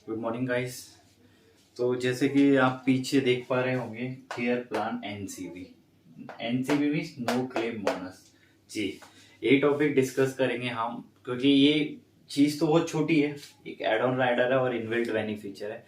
Good morning guys. तो जैसे कि आप पीछे देख पा रहे होंगे, care plan NCB. NCB means no claim bonus. जी, ये टॉपिक डिस्कस करेंगे हम, क्योंकि ये चीज तो बहुत छोटी है, एक एड ऑन राइडर है और इनबिल्ट बेनिफिशियर है,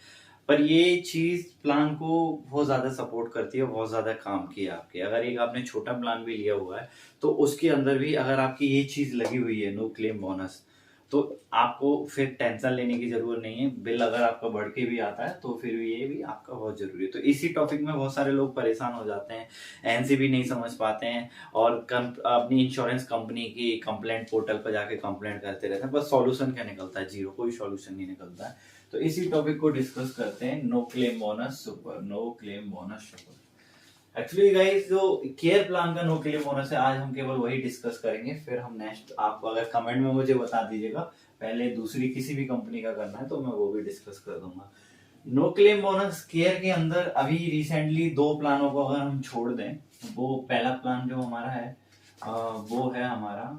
पर ये चीज प्लान को बहुत ज्यादा सपोर्ट करती है और बहुत ज्यादा काम की है आपके। अगर एक आपने छोटा प्लान भी लिया हुआ है तो उसके अंदर भी अगर आपकी ये चीज लगी हुई है, नो क्लेम बोनस, तो आपको फिर टेंशन लेने की जरूरत नहीं है। बिल अगर आपका बढ़ के भी आता है तो फिर ये भी आपका बहुत जरूरी है। तो इसी टॉपिक में बहुत सारे लोग परेशान हो जाते हैं, एनसीबी नहीं समझ पाते हैं और अपनी इंश्योरेंस कंपनी की कंप्लेंट पोर्टल पर जाके कंप्लेंट करते रहते हैं, बस सॉल्यूशन क्या निकलता है? जीरो, कोई सॉल्यूशन नहीं निकलता है। तो इसी टॉपिक को डिस्कस करते हैं, no claim bonus super, no claim bonus super. Actually guys, जो केयर प्लान का नो क्लेम बोनस है, आज हम केवल वही डिस्कस करेंगे। फिर हम नेक्स्ट, आप अगर कमेंट में मुझे बता दीजिएगा पहले दूसरी किसी भी कंपनी का करना है तो मैं वो भी डिस्कस कर दूंगा। नो क्लेम बोनस केयर के अंदर अभी रिसेंटली दो प्लानों को अगर हम छोड़ दें, वो पहला प्लान जो हमारा है वो है हमारा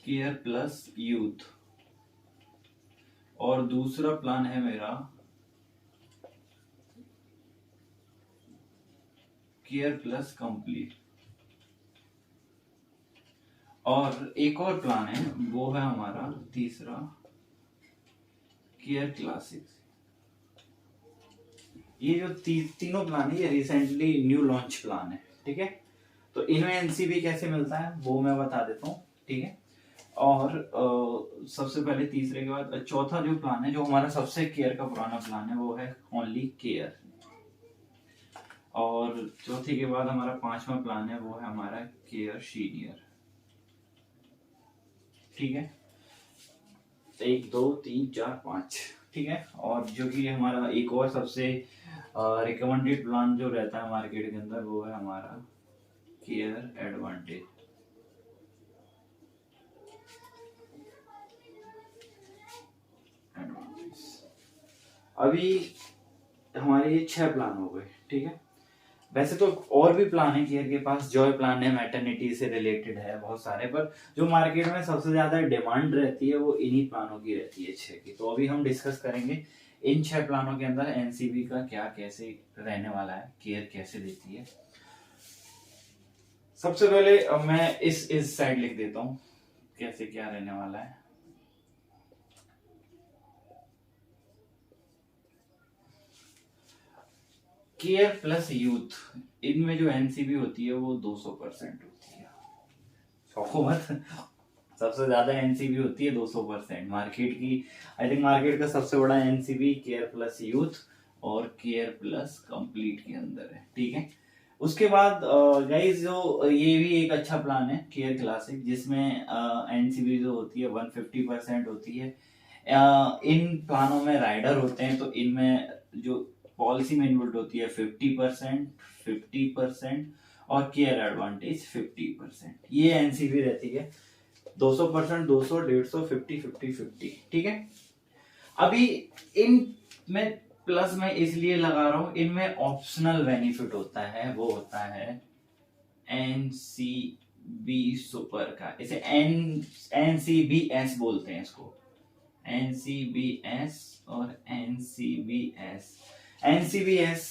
केयर प्लस यूथ, और दूसरा प्लान है मेरा केयर प्लस कंप्लीट, और एक और प्लान है वो है हमारा तीसरा केयर क्लासिक। ये जो तीनों प्लान है ये रिसेंटली न्यू लॉन्च प्लान है, ठीक है। तो इनमें एनसीबी कैसे मिलता है वो मैं बता देता हूँ, ठीक है। और सबसे पहले तीसरे के बाद चौथा जो प्लान है, जो हमारा सबसे केयर का पुराना प्लान है, वो है ओनली केयर। और चौथे के बाद हमारा पांचवा प्लान है वो है हमारा केयर सीनियर, ठीक है। 1 2 3 4 5, ठीक है। और जो कि हमारा एक और सबसे रिकमेंडेड प्लान जो रहता है मार्केट के अंदर, वो है हमारा केयर एडवांटेज। अभी हमारे ये 6 प्लान हो गए, ठीक है। वैसे तो और भी प्लान है केयर के पास, जॉय प्लान है, मैटरनिटी से रिलेटेड है बहुत सारे, पर जो मार्केट में सबसे ज्यादा डिमांड रहती है वो इन्हीं प्लानों की रहती है 6 की। तो अभी हम डिस्कस करेंगे इन 6 प्लानों के अंदर एनसीबी का क्या कैसे रहने वाला है, केयर कैसे देती है। सबसे पहले मैं इस साइड लिख देता हूँ कैसे क्या रहने वाला है। केयर प्लस यूथ, इनमें जो एनसीबी होती है वो 200% होती है। शौको मत, सबसे ज्यादा एनसीबी होती है 200% मार्केट की। आई थिंक मार्केट का सबसे बड़ा एनसीबी केयर प्लस यूथ और केयर प्लस कंप्लीट के अंदर है, ठीक है। उसके बाद गाइस, जो ये भी एक अच्छा प्लान है केयर क्लासिक, जिसमें एनसीबी जो होती है 150% होती है। इन प्लानों में राइडर होते हैं, तो इनमें जो पॉलिसी में इन्वॉल्व होती है 50%, 50% और केयर एडवांटेज 50%, ये एनसीबी रहती है। 200%, 200, 150, 50, 50, 50, ठीक है। अभी इन में प्लस मैं इसलिए लगा रहा हूं, इनमें ऑप्शनल बेनिफिट होता है, वो होता है एनसीबी सुपर का। इसे एनसीबीएस बोलते हैं इसको, एनसीबीएस और एनसीबीएस। एनसीबीएस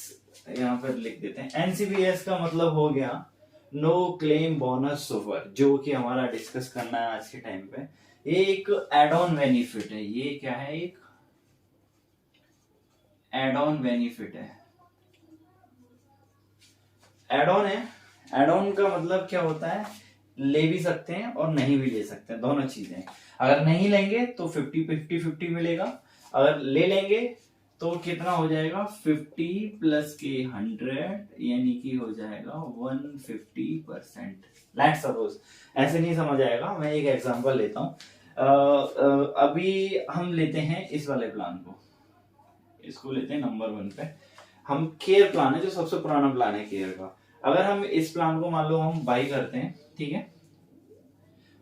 यहाँ पर लिख देते हैं। एनसीबीएस का मतलब हो गया नो क्लेम बोनस सुपर, जो कि हमारा डिस्कस करना है आज के टाइम पे। ये एक एड ऑन बेनिफिट है। ये क्या है? एक एड ऑन बेनिफिट है, एड ऑन है। एड ऑन का मतलब क्या होता है? ले भी सकते हैं और नहीं भी ले सकते हैं, दोनों चीजें। अगर नहीं लेंगे तो 50-50-50 मिलेगा, अगर ले लेंगे तो कितना हो जाएगा? 50 प्लस के 100, यानी कि हो जाएगा 150%। लेट सपोज, ऐसे नहीं समझ आएगा, मैं एक एग्जांपल लेता हूं। अभी हम लेते हैं इस वाले प्लान को, इसको लेते हैं नंबर 1 पे। हम केयर प्लान है, जो सबसे पुराना प्लान है केयर का। अगर हम इस प्लान को मान लो हम बाई करते हैं, ठीक है,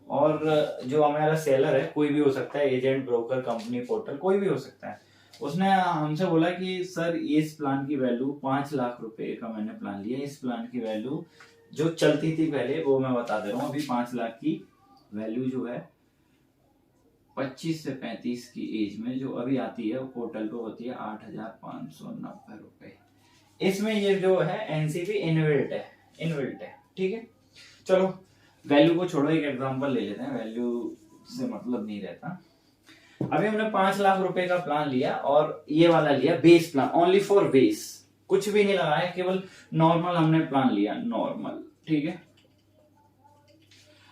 और जो हमारा सेलर है, कोई भी हो सकता है, एजेंट, ब्रोकर, कंपनी, पोर्टल, कोई भी हो सकता है, उसने हमसे बोला कि सर इस प्लान की वैल्यू 5 लाख रुपए का मैंने प्लान लिया। इस प्लान की वैल्यू जो चलती थी पहले वो मैं बता दे रहा हूँ, अभी 5 लाख की वैल्यू जो है 25 से 35 की एज में जो अभी आती है वो पोर्टल पे होती है 8,590 रुपए। इसमें ये जो है एनसीबी इनबिल्ट है, ठीक है। चलो वैल्यू को छोड़ो, एक एग्जांपल ले लेते हैं, वैल्यू से मतलब नहीं रहता। अभी हमने 5 लाख रुपए का प्लान लिया और ये वाला लिया base plan, only for base, कुछ भी नहीं लगाया, केवल नॉर्मल हमने प्लान लिया, नॉर्मल, ठीक है।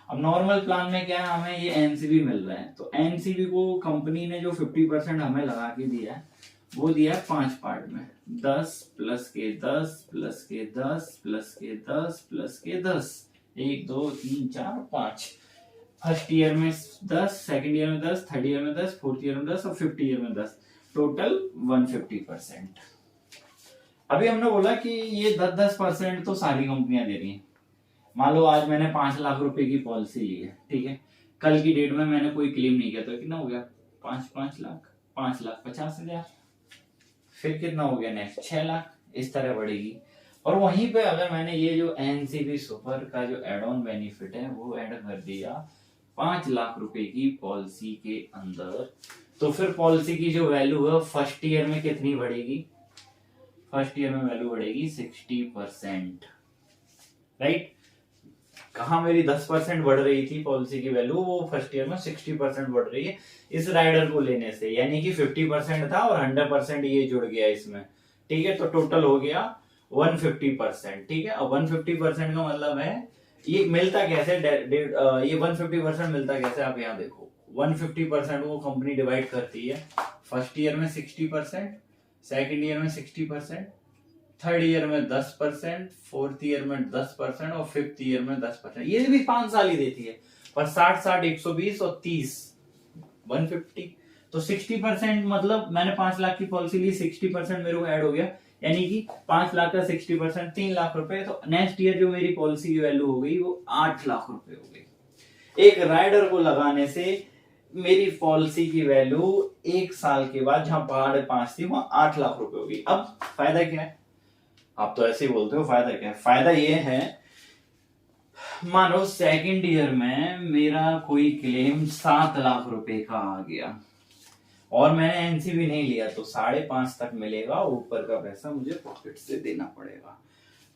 अब नॉर्मल प्लान में क्या है, हमें ये एनसीबी मिल रहा है, तो एनसीबी को कंपनी ने जो 50% हमें लगा के दिया है वो दिया है 5 पार्ट में, 10 प्लस के 10 प्लस के 10 प्लस के 10 प्लस के 10, 1 2 3 4 5। फर्स्ट ईयर में 10, सेकंड ईयर में 10, थर्ड ईयर में 10, फोर्थ ईयर में 10 और फिफ्थ ईयर में 10, टोटल 150%। अभी हमने बोला कि ये 10% तो सारी कंपनियां दे रही हैं। मान लो आज मैंने 5 लाख रुपए की पॉलिसी ली है, ठीक है, कल की डेट में मैंने कोई क्लेम नहीं किया तो कितना हो गया, 5 लाख, 5,50,000, फिर कितना हो गया नेक्स्ट 6 लाख, इस तरह बढ़ेगी। और वहीं पे अगर मैंने ये जो एनसीबी सुपर का जो एड ऑन बेनिफिट है वो ऐड कर दिया 5 लाख रुपए की पॉलिसी के अंदर, तो फिर पॉलिसी की जो वैल्यू है फर्स्ट ईयर में कितनी बढ़ेगी, फर्स्ट ईयर में वैल्यू बढ़ेगी 60%, राइट। कहा मेरी 10% बढ़ रही थी पॉलिसी की वैल्यू, वो फर्स्ट ईयर में 60% बढ़ रही है इस राइडर को लेने से, यानी कि 50% था और 100% ये जुड़ गया इसमें, ठीक है। तो टोटल हो गया 150%, ठीक है। अब 150% का मतलब है ये मिलता कैसे, ये 150% मिलता कैसे, आप यहाँ देखो 150% वो कंपनी डिवाइड करती है, फर्स्ट ईयर में 60%, सेकेंड ईयर में 60%, थर्ड ईयर में 10%, फोर्थ ईयर में 10% और फिफ्थ ईयर में 10%। ये भी 5 साल ही देती है, पर 60 120 और 30 150, तो 60% मतलब मैंने 5 लाख की पॉलिसी ली, 60% मेरे को ऐड हो गया, यानी कि 5 लाख का 60% 3 लाख रुपए, तो नेक्स्ट ईयर जो मेरी पॉलिसी की वैल्यू हो गई वो 8 लाख रुपए हो गई। एक राइडर को लगाने से मेरी पॉलिसी की वैल्यू 1 साल के बाद जहां 5.5 थी वहां 8 लाख रुपए हो गई। अब फायदा क्या है, आप तो ऐसे ही बोलते हो फायदा क्या है, फायदा ये है, मानो सेकंड ईयर में मेरा कोई क्लेम 7 लाख रुपए का आ गया और मैंने एनसीबी नहीं लिया तो 5.5 तक मिलेगा, ऊपर का पैसा मुझे पॉकेट से देना पड़ेगा।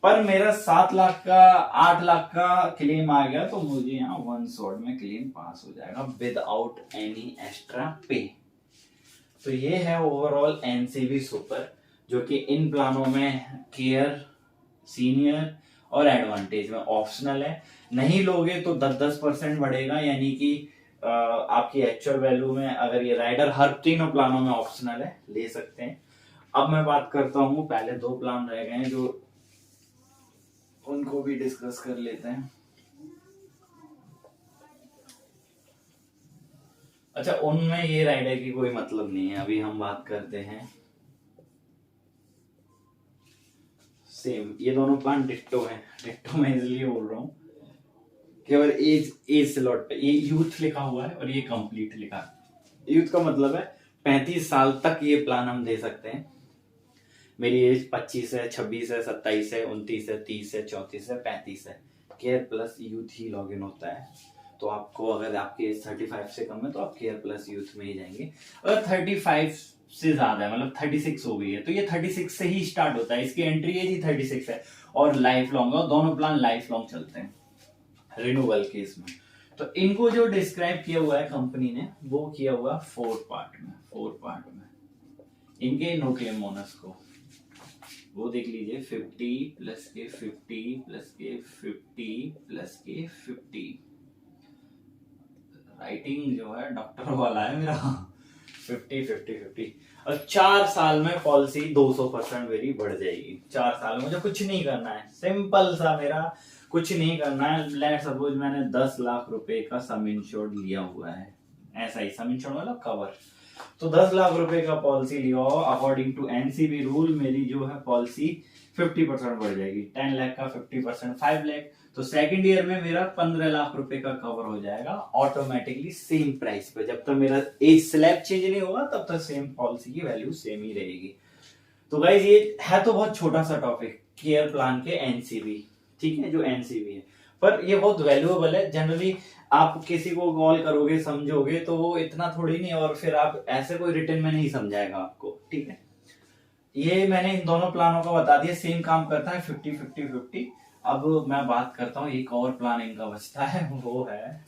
पर मेरा 7 लाख का 8 लाख का क्लेम आ गया तो मुझे यहाँ 1 शॉट में क्लेम पास हो जाएगा विदाउट एनी एक्स्ट्रा पे। तो ये है ओवरऑल एनसीबी सुपर, जो कि इन प्लानों में केयर, सीनियर और एडवांटेज में ऑप्शनल है। नहीं लोगे तो 10% बढ़ेगा, यानी कि आपकी एक्चुअल वैल्यू में, अगर ये राइडर हर तीनों प्लानों में ऑप्शनल है, ले सकते हैं। अब मैं बात करता हूँ, पहले 2 प्लान रह गए हैं जो उनको भी डिस्कस कर लेते हैं। अच्छा, उनमें ये राइडर की कोई मतलब नहीं है, अभी हम बात करते हैं सेम, ये दोनों प्लान डिट्टो है, डिट्टो मैं इसलिए बोल रहा हूँ केवल एज स्लॉट पे ये यूथ लिखा हुआ है और ये कंप्लीट लिखा है। यूथ का मतलब है 35 साल तक ये प्लान हम दे सकते हैं। मेरी एज 25 है, 26 है, 27 है, 29 है, 30 है, 34 है, 35 है, care plus youth he log in होता है। तो आपको अगर आपकी एज 35 से कम है तो आप केयर प्लस यूथ में ही जाएंगे। अगर 35 से ज्यादा है, मतलब 36 हो गई है, तो ये 36 से ही स्टार्ट होता है, इसकी एंट्री एज ही 36 है और लाइफ लॉन्ग है, दोनों प्लान लाइफ लॉन्ग चलते हैं रिन्यूअल केस में। तो इनको जो डिस्क्राइब किया हुआ है कंपनी ने वो किया हुआ 4 पार्ट में इनके नो क्लेम बोनस को, वो देख लीजिए 50 प्लस के 50 प्लस के 50 प्लस के 50, राइटिंग जो है डॉक्टर वाला है मेरा, 50 50 50, और 4 साल में पॉलिसी 200% मेरी बढ़ जाएगी। 4 साल में मुझे कुछ नहीं करना है, सिंपल सा, मेरा कुछ नहीं करना है। लेट सपोज मैंने 10 लाख रुपए का सम इंश्योर्ड लिया हुआ है, ऐसा ही सम इंश्योर्ड मतलब कवर, तो 10 लाख रुपए का पॉलिसी लिया हो, अकॉर्डिंग टू एनसीबी रूल मेरी जो है पॉलिसी 50% बढ़ जाएगी, 10 लाख का 50% 5 लाख, तो सेकंड ईयर में मेरा 15 लाख रुपए का कवर हो जाएगा ऑटोमेटिकली सेम प्राइस पे। जब तक मेरा एज स्लैब चेंज नहीं होगा तब तक सेम पॉलिसी की वैल्यू सेम ही रहेगी। तो गाइस ये है तो बहुत छोटा सा टॉपिक केयर प्लान के एनसीबी, ठीक है, जो एनसीबी है, पर ये बहुत वैल्यूएबल है। जनरली आप किसी को कॉल करोगे समझोगे तो वो इतना थोड़ी नहीं, और फिर आप ऐसे कोई रिटर्न में नहीं समझाएगा आपको, ठीक है। ये मैंने इन दोनों प्लानों का बता दिया, सेम काम करता है 50-50-50। अब मैं बात करता हूँ एक और प्लान इनका बचता है, वो है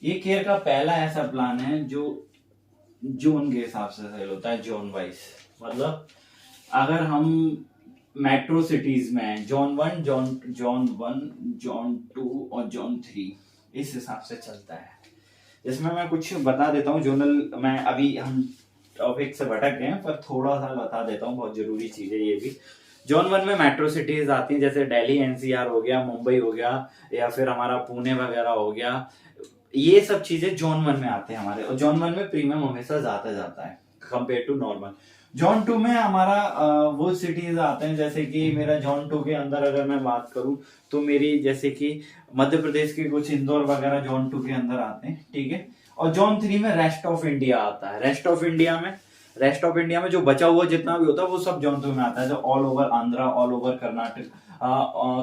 ये केयर का पहला ऐसा प्लान है जो जोन के हिसाब से सेल होता है, जोन वाइज। मतलब अगर हम मेट्रो सिटीज में हैं, जोन 1, जोन 2 और जोन 3, इस हिसाब से चलता है। इसमें मैं कुछ बता देता हूँ जोनल, मैं अभी हम टॉपिक से भटक गए हैं पर थोड़ा सा बता देता हूँ, बहुत जरूरी चीज है ये भी। जोन 1 में मेट्रो सिटीज आती हैं, जैसे दिल्ली एनसीआर हो गया, मुंबई हो गया, या फिर हमारा पुणे वगैरह हो गया। ये सब चीजें जोन 1 में आते हैं हमारे, और जोन 1 में प्रीमियम हमेशा ज्यादा जाता है कंपेयर टू नॉर्मल। जोन 2 में हमारा वो सिटीज आते हैं, जैसे कि मेरा जोन 2 के अंदर अगर मैं बात करूं तो मेरी जैसे कि मध्य प्रदेश के कुछ इंदौर वगैरह जोन 2 के अंदर आते हैं, ठीक है। और जोन 3 में रेस्ट ऑफ इंडिया आता है। रेस्ट ऑफ इंडिया में जो बचा हुआ जितना भी होता है वो सब जोन 2 में आता है, जो all over Andhra, all over Karnataka,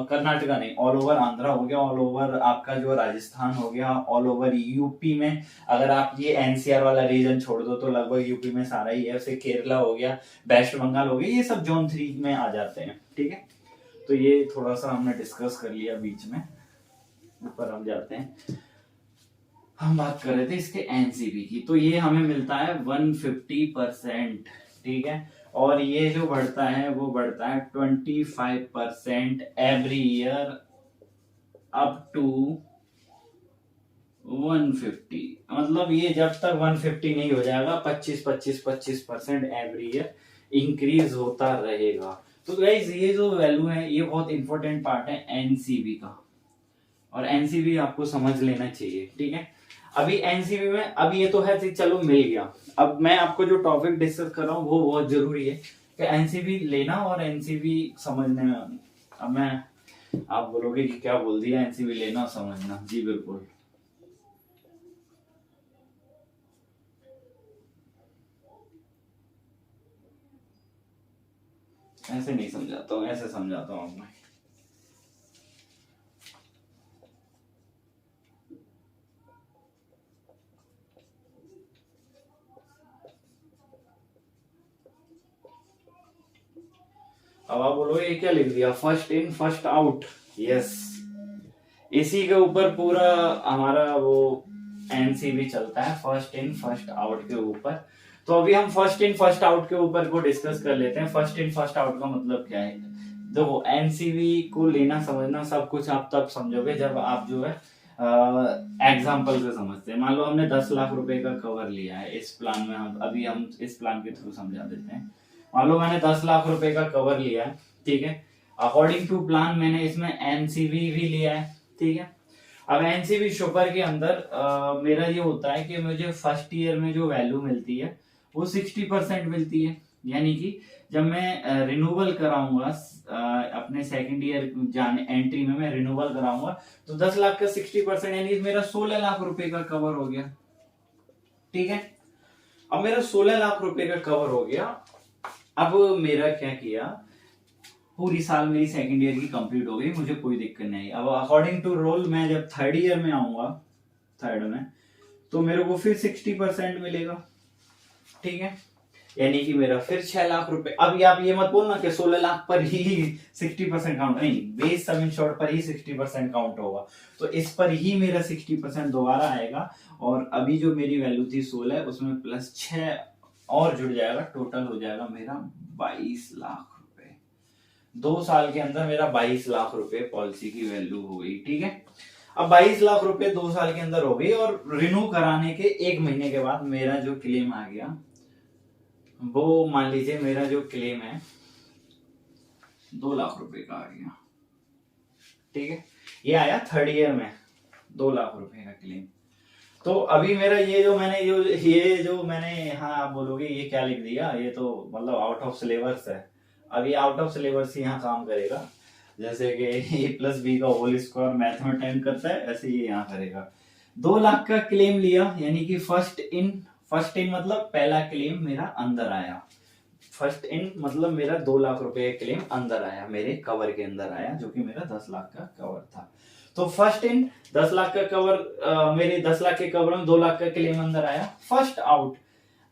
Karnataka नहीं, ऑल ओवर आंध्रा हो गया, ऑल ओवर आपका जो राजस्थान हो गया, ऑल ओवर यूपी में, अगर आप ये एनसीआर वाला रीजन छोड़ दो तो लगभग यूपी में सारा ही है, वैसे केरला हो गया, वेस्ट बंगाल हो गया, ये सब जोन 3 में आ जाते हैं, ठीक है। तो ये थोड़ा सा हमने डिस्कस कर लिया बीच में, ऊपर हम जाते हैं। हम बात कर रहे थे इसके एनसीबी की, तो ये हमें मिलता है 150%, ठीक है। और ये जो बढ़ता है वो बढ़ता है 25% एवरी ईयर अप टू 150। मतलब ये जब तक 150 नहीं हो जाएगा 25% एवरी ईयर इंक्रीज होता रहेगा। तो गाइस ये जो वैल्यू है ये बहुत इंपॉर्टेंट पार्ट है एनसीबी का, और एनसीबी आपको समझ लेना चाहिए, ठीक है। अभी एनसीबी में अब ये तो है चलो मिल गया, अब मैं आपको जो टॉपिक डिस्कस कर रहा हूँ वो बहुत जरूरी है कि एनसीबी लेना और एनसीबी समझने में। अब मैं, आप बोलोगे कि क्या बोल दिया, एनसीबी लेना और समझना, जी बिल्कुल। ऐसे नहीं समझाता हूँ, ऐसे समझाता हूँ मैं। अब आप बोलो ये क्या लिख दिया, first in first out, yes, इसी के ऊपर पूरा हमारा वो एनसीबी चलता है, फर्स्ट इन फर्स्ट आउट के ऊपर। तो अभी हम फर्स्ट इन फर्स्ट आउट के ऊपर को डिस्कस कर लेते हैं। फर्स्ट इन फर्स्ट आउट का मतलब क्या है? देखो एनसीबी को लेना समझना सब कुछ आप तब समझोगे जब आप जो है एग्जाम्पल से समझते हैं। मान लो हमने 10 लाख रुपए का कवर लिया है इस प्लान में, हम इस प्लान के थ्रू समझा देते हैं। मान लो मैंने 10 लाख रुपए का कवर लिया है, ठीक है। अकॉर्डिंग टू प्लान मैंने इसमें एनसीबी भी लिया है, ठीक है। अब एनसीबी शॉपर के अंदर मेरा ये होता है कि मुझे फर्स्ट ईयर में जो वैल्यू मिलती है वो 60% मिलती है। यानी कि जब मैं रिन्यूअल कराऊंगा अपने सेकंड ईयर जाने एंट्री में मैं रिन्यूअल कराऊंगा तो 10 लाख का 60% यानी मेरा 16 लाख रुपए का कवर हो गया, ठीक है। अब मेरा 16 लाख रुपए का कवर हो गया। अब मेरा क्या किया, पूरी साल मेरी सेकंड ईयर की कंप्लीट हो गई, मुझे कोई दिक्कत नहीं। अब अकॉर्डिंग टू रोल मैं जब थर्ड ईयर में आऊंगा, थर्ड में, तो मेरे को फिर 60% मिलेगा, ठीक है। यानी कि मेरा फिर 6 लाख रुपए। अब आप ये मत बोलना कि 16 लाख पर ही 60% काउंट, नहीं, बेस सब इंश्योर्ड पर ही 60% काउंट होगा, तो इस पर ही मेरा 60% दोबारा आएगा। और अभी जो मेरी वैल्यू थी 16 उसमें प्लस 6 और जुड़ जाएगा, टोटल हो जाएगा मेरा 22 लाख रुपए। 2 साल के अंदर मेरा 22 लाख रुपए पॉलिसी की वैल्यू हो गई, ठीक है। अब 22 लाख रुपए 2 साल के अंदर हो गई, और रिन्यू कराने के 1 महीने के बाद मेरा जो क्लेम आ गया वो मान लीजिए मेरा जो क्लेम है 2 लाख रुपए का आ गया, ठीक है। ये आया थर्ड ईयर में 2 लाख रुपए का क्लेम। तो अभी मेरा ये जो मैंने यहाँ, आप बोलोगे ये क्या लिख दिया, ये तो मतलब आउट ऑफ सिलेबस है। अब ये आउट ऑफ सिलेबस ही यहाँ काम करेगा, जैसे कि ए प्लस बी का होल स्क्वायर मैथ में 10 करता है, ऐसे ये यहाँ करेगा। 2 लाख का क्लेम लिया, यानी कि फर्स्ट इन मतलब पहला क्लेम मेरा अंदर आया। फर्स्ट इन मतलब मेरा 2 लाख रुपए का क्लेम अंदर आया, मेरे कवर के अंदर आया, जो कि मेरा 10 लाख का कवर था। तो फर्स्ट इन 10 लाख का कवर, मेरे 10 लाख के कवर में 2 लाख का क्लेम अंदर आया, फर्स्ट आउट।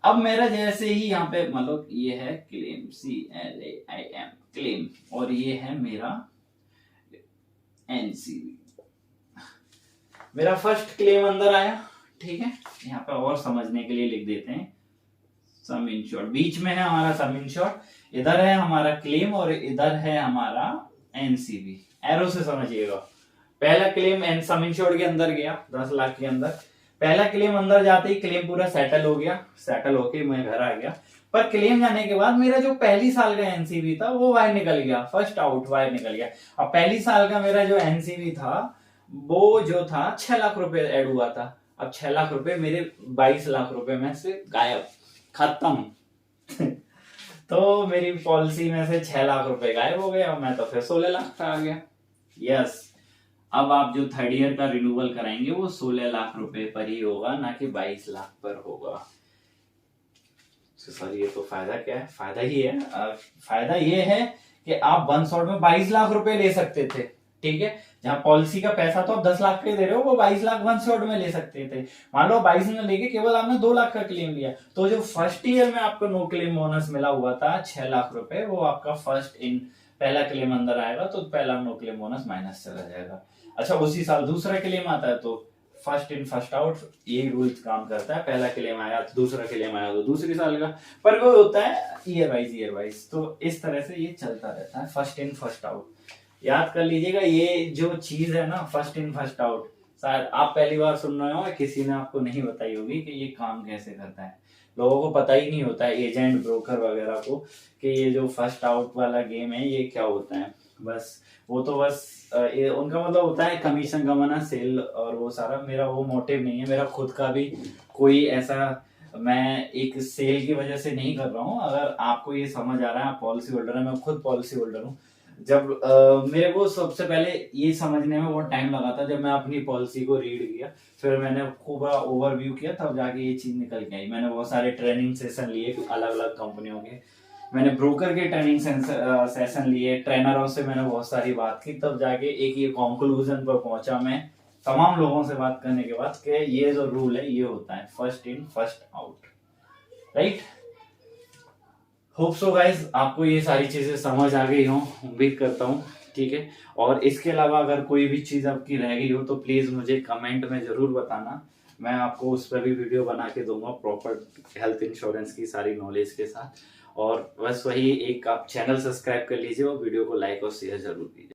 अब मेरा जैसे ही यहाँ पे मतलब ये है क्लेम, CLAIM क्लेम, और ये है मेरा NCV, मेरा फर्स्ट क्लेम अंदर आया, ठीक है। यहाँ पे और समझने के लिए लिख देते हैं सम इंश्योर्ड, बीच में है हमारा सम इंश्योर्ड, इधर है हमारा क्लेम और इधर है हमारा NCV, एरो से समझिएगा। पहला क्लेम सम इंश्योर्ड के अंदर गया 10 लाख के अंदर, पहला क्लेम अंदर जाते ही क्लेम पूरा सेटल हो गया, सेटल होके मैं घर आ गया। पर क्लेम जाने के बाद मेरा जो पहली साल का NCV था वो बाहर निकल गया, फर्स्ट आउट बाहर निकल गया। अब पहली साल का मेरा जो NCV था वो जो था 6 लाख रुपए ऐड हुआ था। अब 6 लाख रुपए मेरे 22 लाख रुपए में से गायब, खत्म। तो मेरी पॉलिसी में से 6 लाख रुपए गायब हो गए और मैं तो फिर 16 लाख पे आ गया। यस, अब आप जो थर्ड ईयर का रिन्यूअल कराएंगे वो 16 लाख रुपए पर ही होगा, ना कि 22 लाख पर होगा। सर ये तो फायदा क्या है? फायदा ही है, फायदा ये है कि आप 1 शॉट में 22 लाख रुपए ले सकते थे, ठीक है। जहां पॉलिसी का पैसा तो आप 10 लाख के दे रहे हो, वो 22 लाख 1 शॉट में ले सकते थे। मान लो 22 में लेके केवल आपने 2 लाख का क्लेम लिया, तो जो फर्स्ट ईयर में आपको नो क्लेम बोनस मिला हुआ था 6 लाख रुपए, वो आपका फर्स्ट इन पहला क्लेम अंदर आएगा तो पहला नो क्लेम बोनस माइनस चला जाएगा। अच्छा, उसी साल दूसरा क्लेम आता है तो फर्स्ट इन फर्स्ट आउट, ये रूल काम करता है। पहला क्लेम आया तो दूसरा क्लेम आया तो दूसरी साल का, पर वो होता है ईयर वाइज। तो इस तरह से ये चलता रहता है, फर्स्ट इन फर्स्ट आउट। याद कर लीजिएगा, ये जो चीज है ना फर्स्ट इन फर्स्ट आउट, शायद आप पहली बार सुन रहे हो, किसी ने आपको नहीं बताई होगी कि ये काम कैसे करता है। लोगों को पता ही नहीं होता है, एजेंट ब्रोकर वगैरह को, कि ये जो फर्स्ट आउट वाला गेम है ये क्या होता है। बस वो तो बस उनका मतलब होता है कमीशन कमाना, सेल और वो सारा। मेरा वो मोटिव नहीं है, मेरा खुद का भी कोई ऐसा, मैं एक सेल की वजह से नहीं कर रहा हूँ। अगर आपको ये समझ आ रहा है, आप पॉलिसी होल्डर है, मैं खुद पॉलिसी होल्डर हूँ। जब मेरे को सबसे पहले ये समझने में बहुत टाइम लगा था, जब मैं अपनी पॉलिसी को रीड किया, फिर मैंने खूब ओवरव्यू किया, तब जाके ये चीज निकल के आई। मैंने बहुत सारे ट्रेनिंग सेशन लिए अलग अलग कंपनियों के, मैंने ब्रोकर के ट्रेनिंग सेशन लिए, ट्रेनरों से मैंने बहुत सारी बात की, तब जाके एक ये कंक्लूजन पर पहुंचा मैं तमाम लोगों से बात करने के बाद कि ये जो रूल है ये होता है first in first out, right. Hope so guys आपको ये सारी चीजें समझ आ गई हो, उम्मीद करता हूँ, ठीक है। और इसके अलावा अगर कोई भी चीज आपकी रह गई हो तो प्लीज मुझे कमेंट में जरूर बताना, मैं आपको उस पर भी वीडियो बना के दूंगा प्रॉपर हेल्थ इंश्योरेंस की सारी नॉलेज के साथ। और बस वही एक आप चैनल सब्सक्राइब कर लीजिए और वीडियो को लाइक और शेयर जरूर कीजिए।